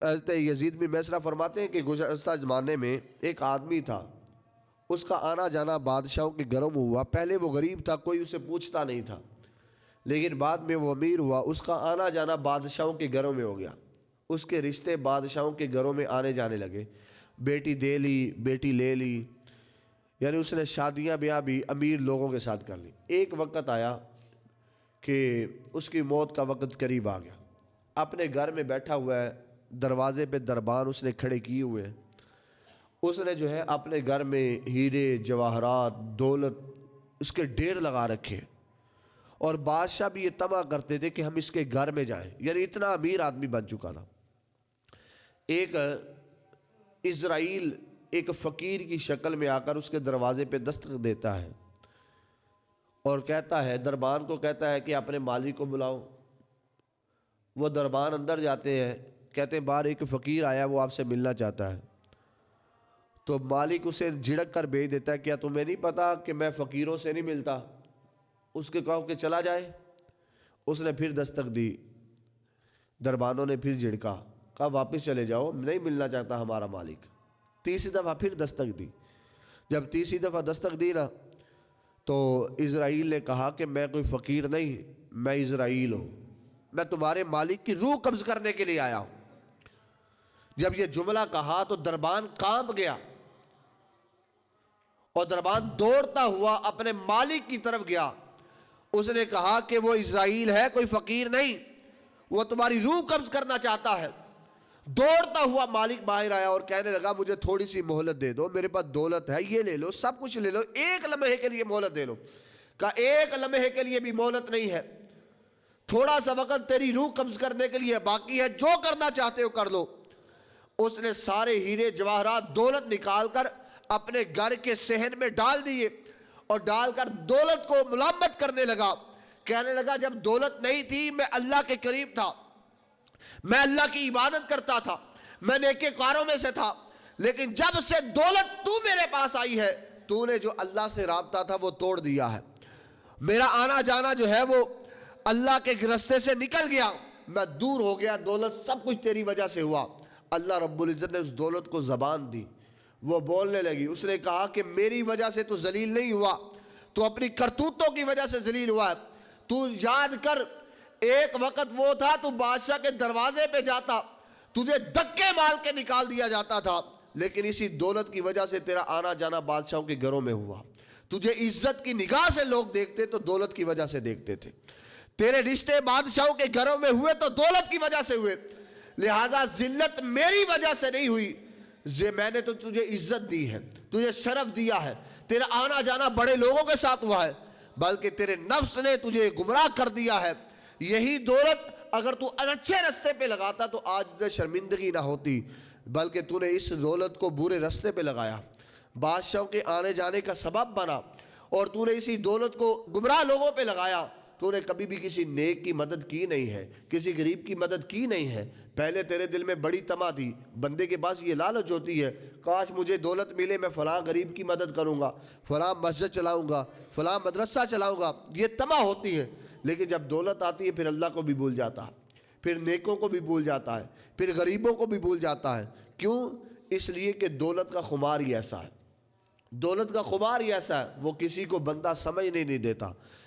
حضرت یزید بن میسرہ فرماتے ہیں کہ گزشتہ زمانے میں ایک آدمی تھا، اس کا آنا جانا بادشاہوں کے گھروں میں ہوا۔ پہلے وہ غریب تھا، کوئی اسے پوچھتا نہیں تھا، لیکن بعد میں وہ امیر ہوا، اس کا آنا جانا بادشاہوں کے گھروں میں ہو گیا، اس کے رشتے بادشاہوں کے گھروں میں آنے جانے لگے، بیٹی دے لی، بیٹی لے لی، یعنی اس نے شادیاں بیاہ بھی امیر لوگوں کے ساتھ کر لی۔ ایک وقت آیا کہ اس کی موت کا وقت قریب آ گیا، اپنے گھر میں بیٹھا ہوا ہے، دروازے پہ دربان اس نے کھڑے کیے ہوئے ہیں، اس نے جو ہے اپنے گھر میں ہیرے جواہرات دولت اس کے ڈھیر لگا رکھے، اور بادشاہ بھی یہ طمع کرتے تھے کہ ہم اس کے گھر میں جائیں، یعنی اتنا امیر آدمی بن چکا تھا۔ ایک اسرائیل ایک فقیر کی شکل میں آ کر اس کے دروازے پہ دستک دیتا ہے اور کہتا ہے، دربان کو کہتا ہے کہ اپنے مالک کو بلاؤ۔ وہ دربان اندر جاتے ہیں، کہتے ہیں باہر ایک فقیر آیا، وہ آپ سے ملنا چاہتا ہے۔ تو مالک اسے جھڑک کر بھیج دیتا ہے، کیا تمہیں نہیں پتا کہ میں فقیروں سے نہیں ملتا؟ اس کے کہو کہ چلا جائے۔ اس نے پھر دستک دی، دربانوں نے پھر جھڑکا، کہا واپس چلے جاؤ، نہیں ملنا چاہتا ہمارا مالک۔ تیسری دفعہ پھر دستک دی، جب تیسری دفعہ دستک دی نا تو اسرائیل نے کہا کہ میں کوئی فقیر نہیں، میں اسرائیل ہوں، میں تمہارے مالک کی روح قبض کرنے کے لیے آیا ہوں۔ جب یہ جملہ کہا تو دربان کانپ گیا، اور دربان دوڑتا ہوا اپنے مالک کی طرف گیا۔ اس نے کہا کہ وہ اسرائیل ہے، کوئی فقیر نہیں، وہ تمہاری روح قبض کرنا چاہتا ہے۔ دوڑتا ہوا مالک باہر آیا اور کہنے لگا مجھے تھوڑی سی مہلت دے دو، میرے پاس دولت ہے، یہ لے لو، سب کچھ لے لو، ایک لمحے کے لیے مہلت دے لو۔ کہا ایک لمحے کے لیے بھی مہلت نہیں ہے، تھوڑا سا وقت تیری روح قبض کرنے کے لیے باقی ہے، جو کرنا چاہتے ہو کر لو۔ اس نے سارے ہیرے جواہرات دولت نکال کر اپنے گھر کے صحن میں ڈال دیے، اور ڈال کر دولت کو ملامت کرنے لگا، کہنے لگا جب دولت نہیں تھی میں اللہ کے قریب تھا، میں اللہ کی عبادت کرتا تھا، میں نیکے کاروں میں سے تھا، لیکن جب سے دولت تو میرے پاس آئی ہے تو نے جو اللہ سے رابطہ تھا وہ توڑ دیا ہے، میرا آنا جانا جو ہے وہ اللہ کے راستے سے نکل گیا، میں دور ہو گیا، دولت سب کچھ تیری وجہ سے ہوا۔ اللہ رب العزت نے اس دولت کو زبان دی، وہ بولنے لگی، اس نے کہا کہ میری وجہ سے تو ذلیل نہیں ہوا، تو اپنی کرتوتوں کی وجہ سے ذلیل ہوا ہے۔ تو یاد کر ایک وقت وہ تھا تو بادشاہ کے دروازے پہ جاتا، تجھے دھکے مال کے نکال دیا جاتا تھا، لیکن اسی دولت کی وجہ سے تیرا آنا جانا بادشاہوں کے گھروں میں ہوا، تجھے عزت کی نگاہ سے لوگ دیکھتے تو دولت کی وجہ سے دیکھتے تھے، تیرے رشتے بادشاہوں کے گھروں میں ہوئے تو دولت کی وجہ سے ہوئے، لہٰذا ذلت میری وجہ سے نہیں ہوئی، میں نے تو تجھے عزت دی ہے، تجھے شرف دیا ہے، تیرا آنا جانا بڑے لوگوں کے ساتھ ہوا ہے، بلکہ تیرے نفس نے تجھے گمراہ کر دیا ہے۔ یہی دولت اگر تو اچھے رستے پہ لگاتا تو آج شرمندگی نہ ہوتی، بلکہ تو نے اس دولت کو برے رستے پہ لگایا، بادشاہوں کے آنے جانے کا سبب بنا، اور تو نے اسی دولت کو گمراہ لوگوں پہ لگایا۔ تو نے کبھی بھی کسی نیک کی مدد کی نہیں ہے، کسی غریب کی مدد کی نہیں ہے۔ پہلے تیرے دل میں بڑی طمع تھی، بندے کے پاس یہ لالچ ہوتی ہے، کاش مجھے دولت ملے، میں فلاں غریب کی مدد کروں گا، فلاں مسجد چلاؤں گا، فلاں مدرسہ چلاؤں گا، یہ طمع ہوتی ہے۔ لیکن جب دولت آتی ہے پھر اللہ کو بھی بھول جاتا ہے، پھر نیکوں کو بھی بھول جاتا ہے، پھر غریبوں کو بھی بھول جاتا ہے۔ کیوں؟ اس لیے کہ دولت کا خمار ہی ایسا ہے، دولت کا خمار ہی ایسا ہے، وہ کسی کو بندہ سمجھنے نہیں دیتا۔